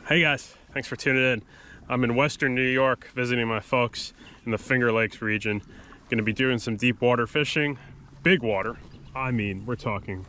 Hey guys, thanks for tuning in. I'm in Western New York visiting my folks in the Finger Lakes region. Going to be doing some deep water fishing, big water. I mean, we're talking,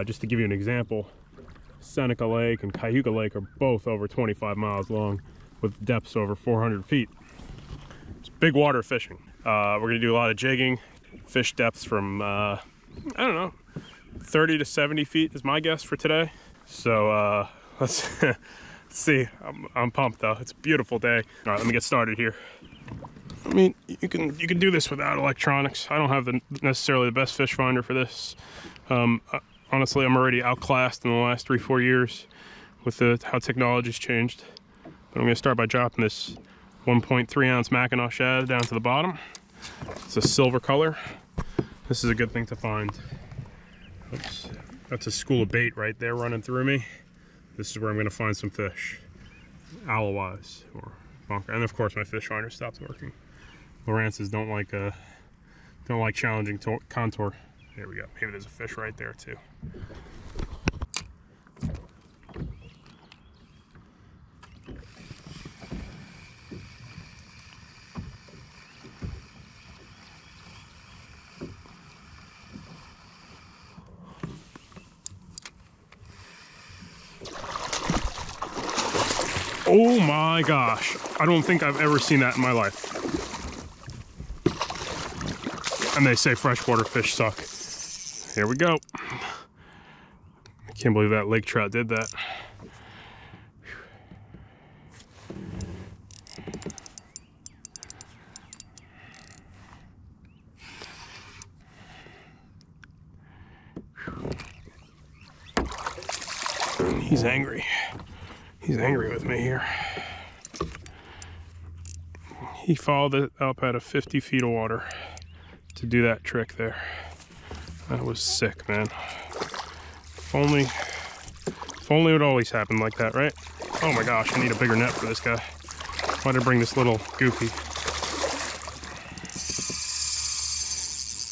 just to give you an example, Seneca Lake and Cayuga Lake are both over 25 miles long with depths over 400 feet. It's big water fishing. We're going to do a lot of jigging, fish depths from, I don't know, 30 to 70 feet is my guess for today. So let's see. I'm pumped though. It's a beautiful day. All right, let me get started here. I mean, you can do this without electronics. I don't have necessarily the best fish finder for this. Honestly, I'm already outclassed in the last 3-4 years with how technology's changed. But I'm gonna start by dropping this 1.3 ounce Mackinaw shad down to the bottom. It's a silver color. This is a good thing to find. Oops. That's a school of bait right there running through me. This is where I'm gonna find some fish, aloe-wise or bunker. And of course, my fish finder stopped working. Lowrance's don't like challenging contour. There we go. Maybe there's a fish right there too. Oh my gosh, I don't think I've ever seen that in my life. And they say freshwater fish suck. Here we go. I can't believe that lake trout did that. He's angry. He's angry with me here. He followed it up out of 50 feet of water to do that trick there. That was sick, man. If only it would always happen like that, right? Oh my gosh, I need a bigger net for this guy. Why'd I bring this little goofy?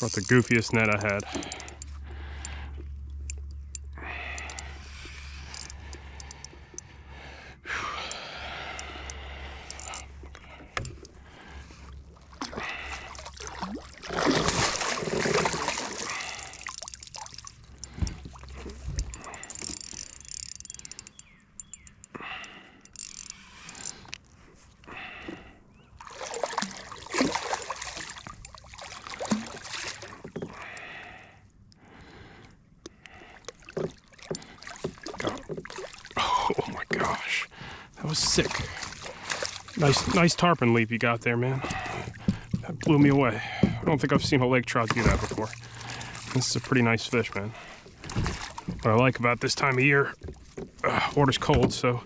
Brought the goofiest net I had. Oh my gosh, that was sick. Nice tarpon leap you got there, man. That blew me away. I don't think I've seen a lake trout do that before. This is a pretty nice fish, man. What I like about this time of year, water's cold, so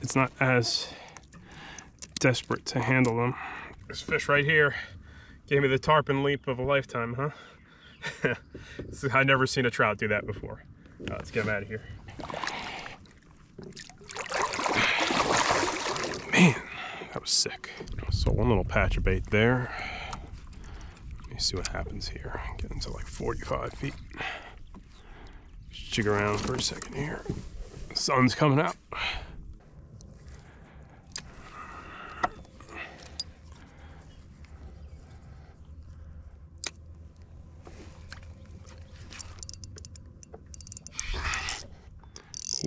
it's not as desperate to handle them. This fish right here gave me the tarpon leap of a lifetime, huh? I've never seen a trout do that before. Let's get him out of here. Man, that was sick. So one little patch of bait there. Let me see what happens here. Getting to like 45 feet. Just jig around for a second here. The sun's coming out.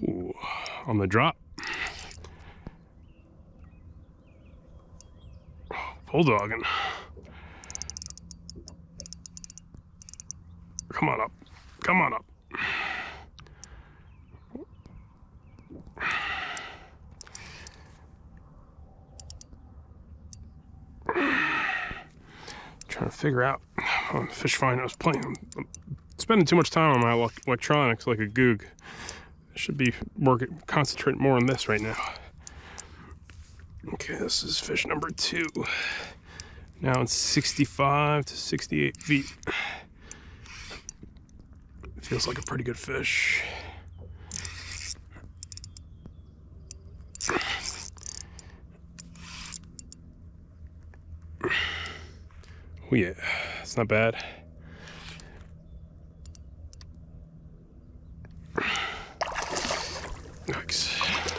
Ooh, on the drop. Bulldogging. Come on up. Come on up. Trying to figure out on the fish finder I was playing. I'm spending too much time on my electronics like a goog. I should be concentrating more on this right now. Okay, this is fish number 2. Now it's 65 to 68 feet. Feels like a pretty good fish. Oh yeah, it's not bad. Yikes.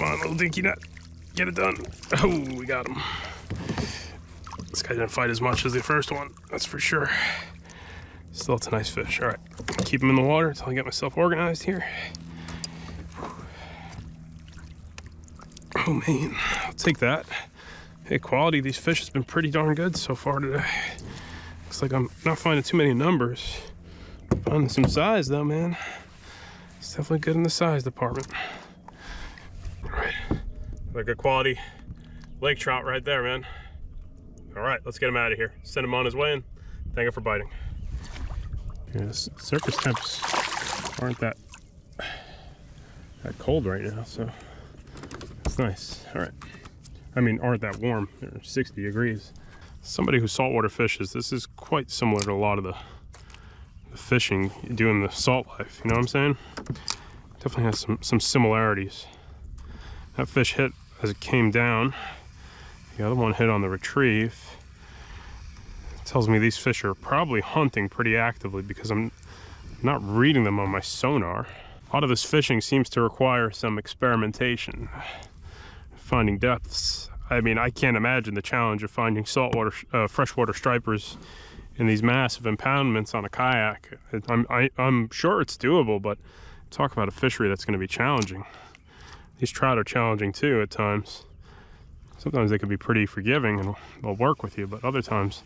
Come on, little dinky nut. Get it done. Oh, we got him. This guy didn't fight as much as the first one, that's for sure. Still, it's a nice fish. All right, keep him in the water until I get myself organized here. Oh man, I'll take that. Hey, quality of these fish has been pretty darn good so far today. Looks like I'm not finding too many numbers. Finding some size though, man. It's definitely good in the size department. All right, like a quality lake trout right there, man. All right, let's get him out of here. Send him on his way and thank you for biting. Yeah, the surface temps aren't that cold right now, so it's nice. All right. I mean, aren't that warm. They're 60 degrees. Somebody who saltwater fishes, this is quite similar to a lot of the fishing you do in the salt life. You know what I'm saying? Definitely has some similarities. That fish hit as it came down. The other one hit on the retrieve. It tells me these fish are probably hunting pretty actively because I'm not reading them on my sonar. A lot of this fishing seems to require some experimentation. Finding depths. I mean, I can't imagine the challenge of finding saltwater, freshwater stripers in these massive impoundments on a kayak. I'm sure it's doable, but talk about a fishery that's going to be challenging. These trout are challenging too at times. Sometimes they can be pretty forgiving and they'll work with you, but other times,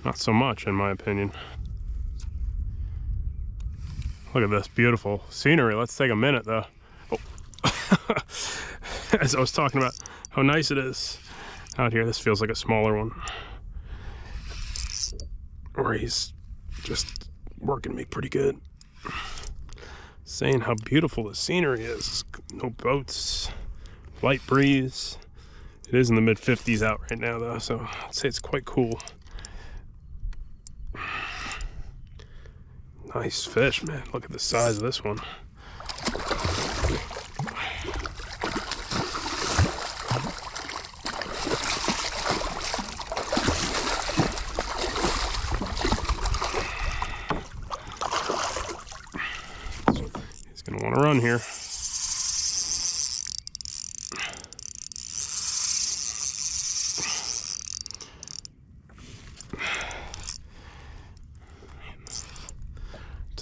not so much, in my opinion. Look at this beautiful scenery. Let's take a minute, though. Oh. As I was talking about how nice it is out here, this feels like a smaller one. Or he's just working me pretty good. Saying how beautiful the scenery is. No boats, light breeze. It is in the mid-50s out right now, though, so I'd say it's quite cool. Nice fish, man. Look at the size of this one. He's gonna want to run here.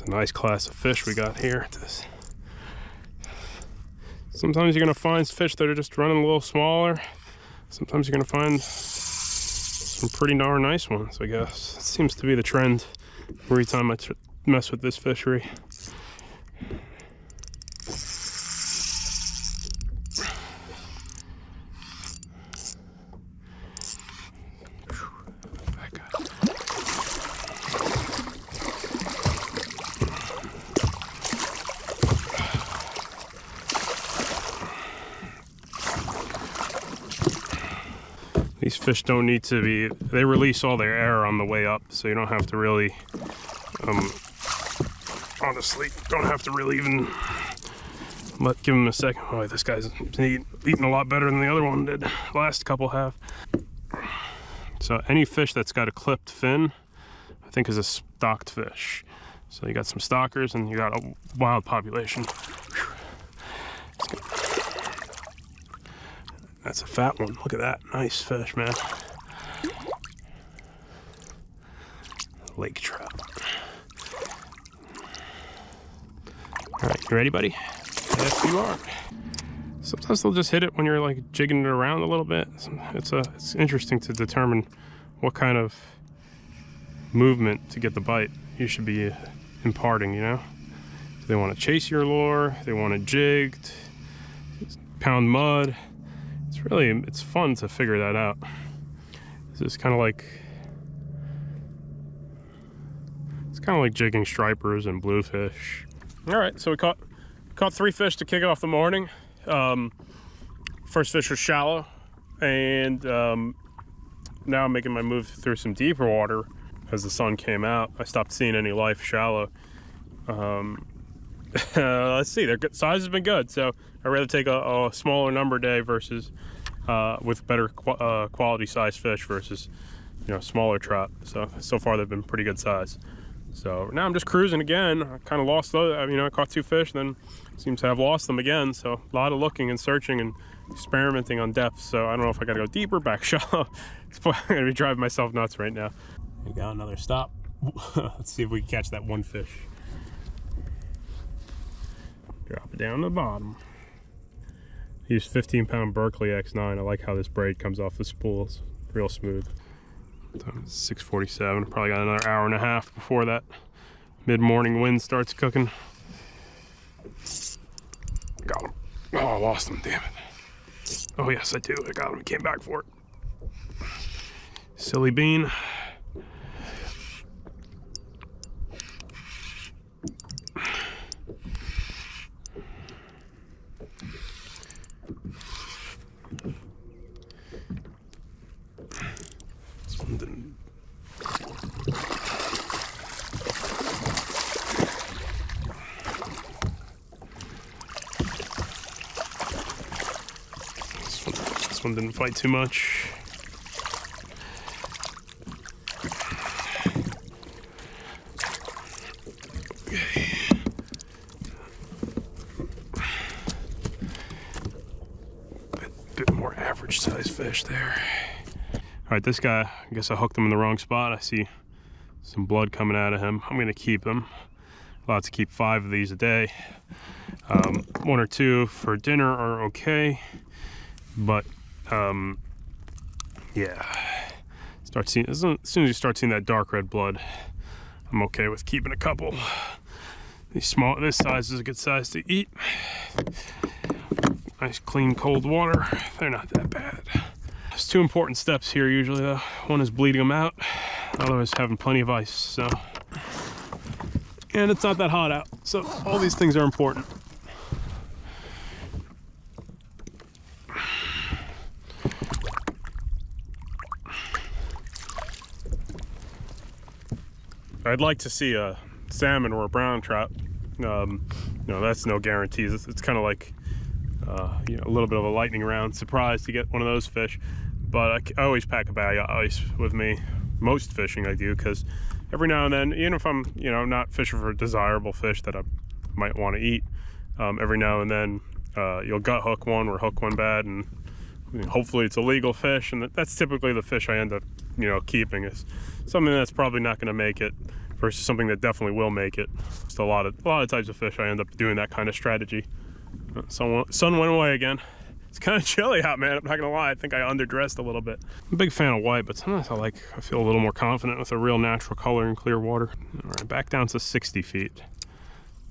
Nice class of fish we got here. Sometimes you're going to find fish that are just running a little smaller. Sometimes you're going to find some pretty darn nice ones, I guess. It seems to be the trend every time I mess with this fishery. These fish don't need to be, they release all their air on the way up, so you don't have to really, honestly, don't have to really even give him a second. Oh, this guy's eating a lot better than the other one did. Last couple have. So any fish that's got a clipped fin, I think is a stocked fish. So you got some stockers and you got a wild population. That's a fat one. Look at that. Nice fish, man. Lake trout. All right, you ready, buddy? Yes, you are. Sometimes they'll just hit it when you're like jigging it around a little bit. It's interesting to determine what kind of movement to get the bite you should be imparting, you know? Do they want to chase your lure? They want to jig, pound mud. It's fun to figure that out. It's just kind of like, jigging stripers and bluefish. All right, so we caught 3 fish to kick off the morning. First fish was shallow, and now I'm making my move through some deeper water. As the sun came out, I stopped seeing any life shallow. Let's see, their size has been good, so I'd rather take a smaller number day versus with better quality size fish versus, you know, smaller trout. So far they've been pretty good size. So now I'm just cruising again. I kind of lost those. You know, I caught 2 fish, then seems to have lost them again. So a lot of looking and searching and experimenting on depth. So I don't know if I gotta go deeper, back shallow. I'm gonna be driving myself nuts right now. We got another stop. Let's see if we can catch that 1 fish. Drop it down to the bottom. Use 15-pound Berkeley X9. I like how this braid comes off the spools. Real smooth. 6:47. Probably got another hour and a half before that mid-morning wind starts cooking. Got him. Oh, I lost him, damn it. Oh yes, I do. I got him. He came back for it. Silly bean. This one didn't fight too much. Bit more average size fish there. All right, this guy, I guess I hooked him in the wrong spot. I see some blood coming out of him. I'm gonna keep him. Allowed to keep 5 of these a day. 1 or 2 for dinner are okay, but yeah, start seeing, as soon as you start seeing that dark red blood, I'm okay with keeping a couple. These small, this size is a good size to eat. Nice clean cold water, they're not that bad. There's 2 important steps here usually though. One is bleeding them out, the other is having plenty of ice. So, and it's not that hot out, so all these things are important. I'd like to see a salmon or a brown trout. You know, that's no guarantees. It's kind of like you know, a little bit of a lightning round surprise to get one of those fish. But I always pack a bag of ice with me. Most fishing I do, because every now and then, even if I'm, you know, not fishing for desirable fish that I might want to eat, every now and then you'll gut hook one or hook one bad, and hopefully it's a legal fish, and that's typically the fish I end up, you know, keeping. Is something that's probably not going to make it versus something that definitely will make it. Just a lot of types of fish I end up doing that kind of strategy. Sun went away again. It's kind of chilly out, man. I'm not gonna lie. I think I underdressed a little bit. I'm a big fan of white, but sometimes I feel a little more confident with a real natural color in clear water. All right, back down to 60 feet.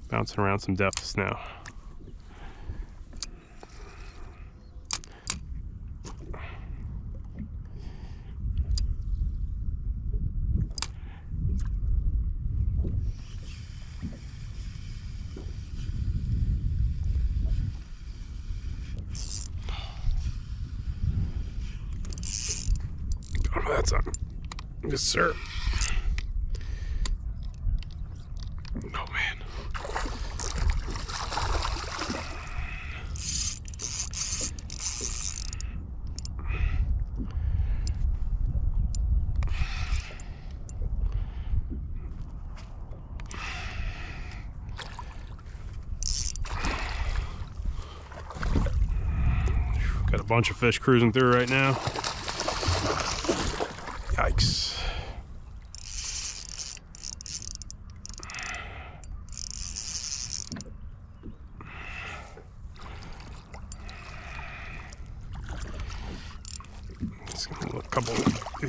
Bouncing around some depths now. Oh, that's on. Yes, sir. Oh, man. Got a bunch of fish cruising through right now. Yikes.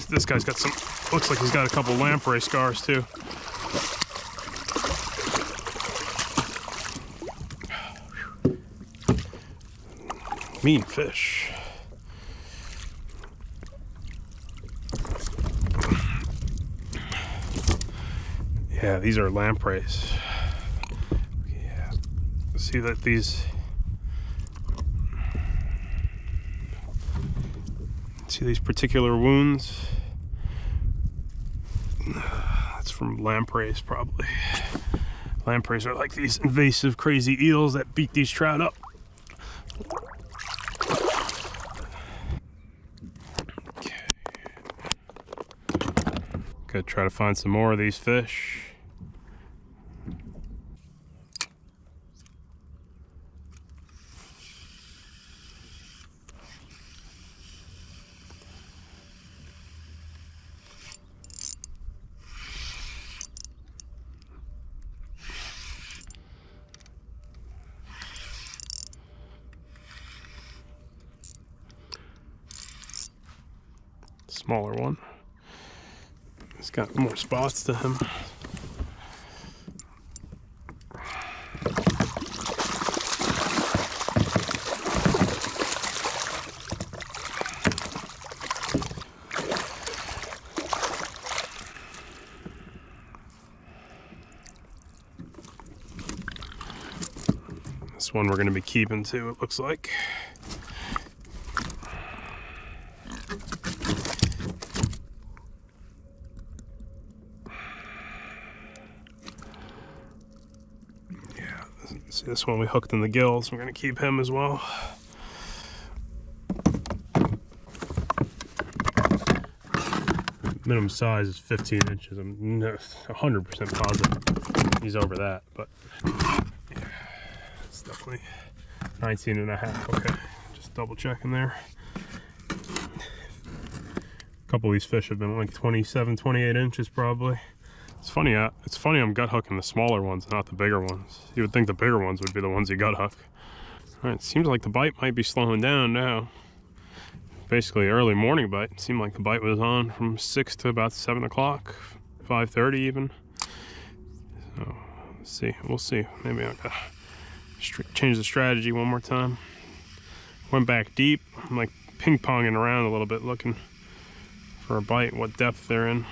This guy's got some, looks like he's got a couple lamprey scars too. Mean fish. Yeah, these are lampreys. Yeah, see that these. See these particular wounds? That's from lampreys, probably. Lampreys are like these invasive, crazy eels that beat these trout up. Okay. Gonna try to find some more of these fish. smaller one. It's got more spots to him. This one we're going to be keeping too, it looks like. Yeah, see this one we hooked in the gills. We're going to keep him as well. Minimum size is 15 inches. I'm 100% positive he's over that, but it's definitely 19 and a half. Okay, just double checking there. A couple of these fish have been like 27, 28 inches probably. It's funny I'm gut hooking the smaller ones, not the bigger ones. You would think the bigger ones would be the ones you gut hook. All right, it seems like the bite might be slowing down now. Basically early morning bite. It seemed like the bite was on from 6 to about 7 o'clock, 5:30 even. So let's see, we'll see. Maybe I'll change the strategy one more time. Went back deep. I'm like ping-ponging around a little bit looking for a bite, what depth they're in.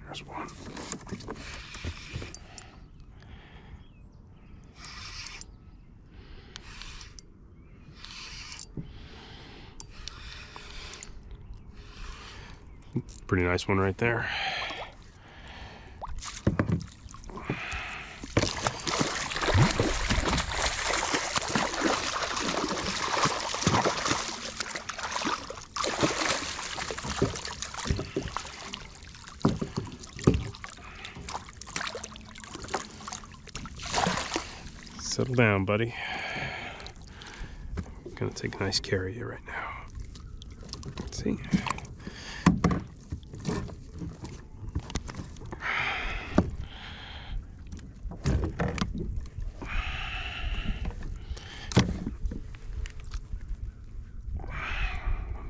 There's one. Pretty nice one right there. Settle down, buddy. I'm gonna take nice care of you right now. Let's see.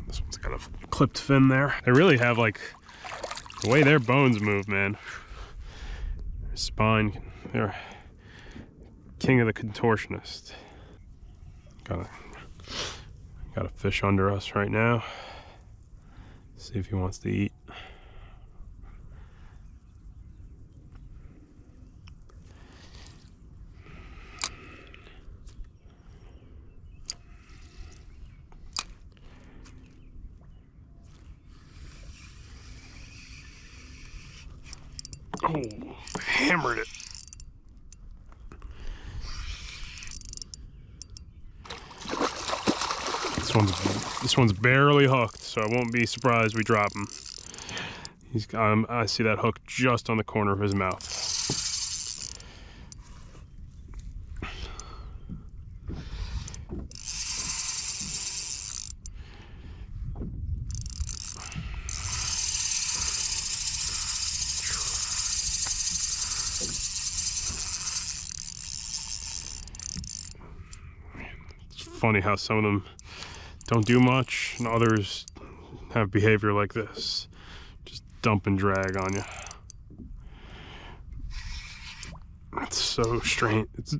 This one's got a clipped fin there. They really have like the way their bones move, man. Their spine, they're king of the contortionist. Got a fish under us right now. See if he wants to eat. Oh, hammered it. This one's barely hooked, so I won't be surprised we drop him. I see that hook just on the corner of his mouth. It's funny how some of them don't do much, and others have behavior like this. Just dump and drag on you. It's so strange. It's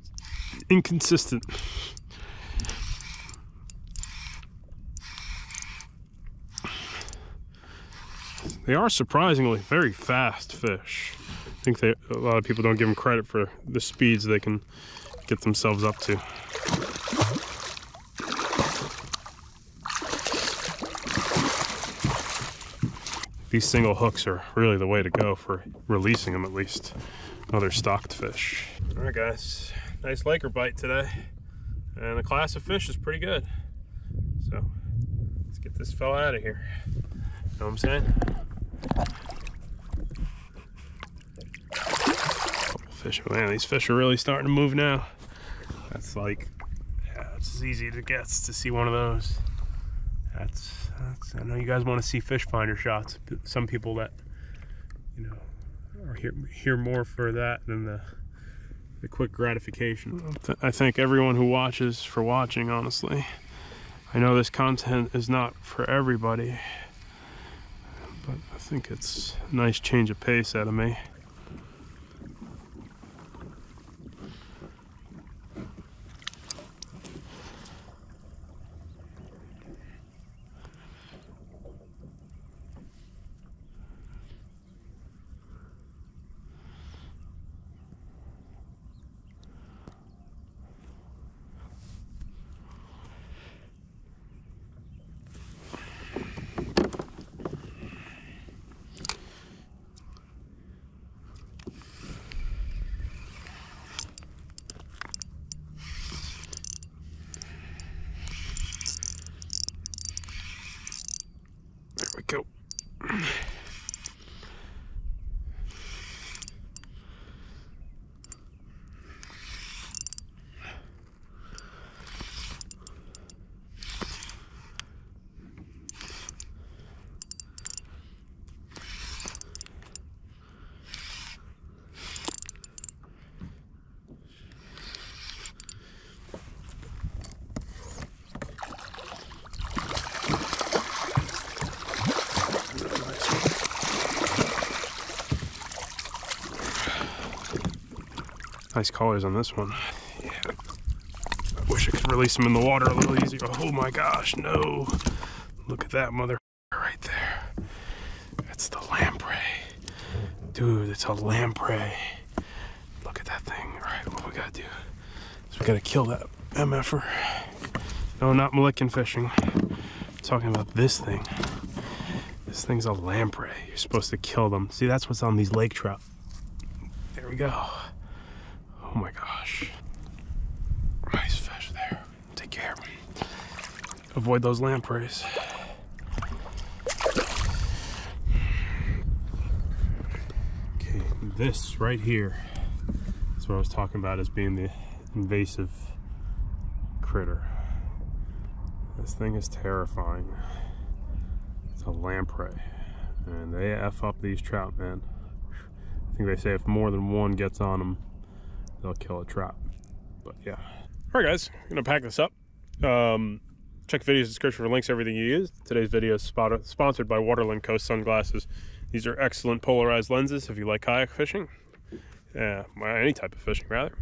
inconsistent. They are surprisingly very fast fish. I think a lot of people don't give them credit for the speeds they can get themselves up to. These single hooks are really the way to go for releasing them, at least. Other stocked fish. All right, guys, nice Laker bite today. And the class of fish is pretty good. So let's get this fella out of here. Know what I'm saying? Couple fish, man, these fish are really starting to move now. That's like, yeah, it's as easy as it gets to see one of those. That's I know you guys want to see fish finder shots. Some people that, you know, are here more for that than the quick gratification. I thank everyone who watches for watching, honestly. I know this content is not for everybody, but I think it's a nice change of pace out of me. There we go. Nice colors on this one. Yeah. I wish I could release them in the water a little easier. Oh my gosh, no. Look at that mother right there. That's the lamprey. Dude, it's a lamprey. Look at that thing. All right, what we gotta do is we gotta kill that MFer. No, not Mackinaw fishing. I'm talking about this thing. This thing's a lamprey. You're supposed to kill them. See, that's what's on these lake trout. There we go. Oh my gosh. Nice fish there. Take care. Avoid those lampreys. Okay, this right here is what I was talking about as being the invasive critter. This thing is terrifying. It's a lamprey. And they F up these trout, man. I think they say if more than one gets on them, they'll kill a trout. But yeah. All right, guys, I'm gonna pack this up. Check the video's description for links to everything you use. Today's video is sponsored by Waterland Co Sunglasses. These are excellent polarized lenses if you like kayak fishing. Yeah, any type of fishing rather.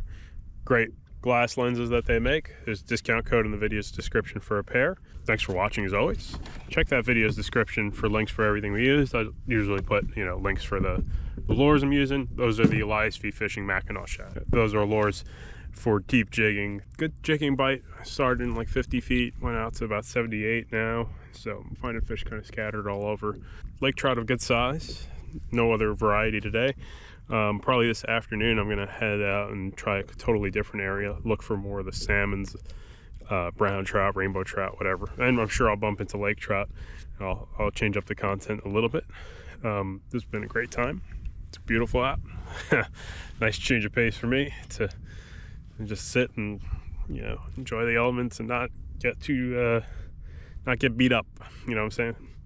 Great glass lenses that they make. There's a discount code in the video's description for a pair. Thanks for watching as always. Check that video's description for links for everything we use. I usually put, you know, links for the lures I'm using. Those are the EliasVFishing Mackinaw shad. Those are lures for deep jigging. Good jigging bite. I started in like 50 feet, went out to about 78 now. So I'm finding fish kind of scattered all over. Lake trout of good size. No other variety today. Probably this afternoon I'm gonna head out and try a totally different area. Look for more of the salmons, brown trout, rainbow trout, whatever. And I'm sure I'll bump into lake trout. I'll change up the content a little bit. This has been a great time. It's beautiful out. Nice change of pace for me to just sit and, you know, enjoy the elements and not get too not get beat up, you know what I'm saying?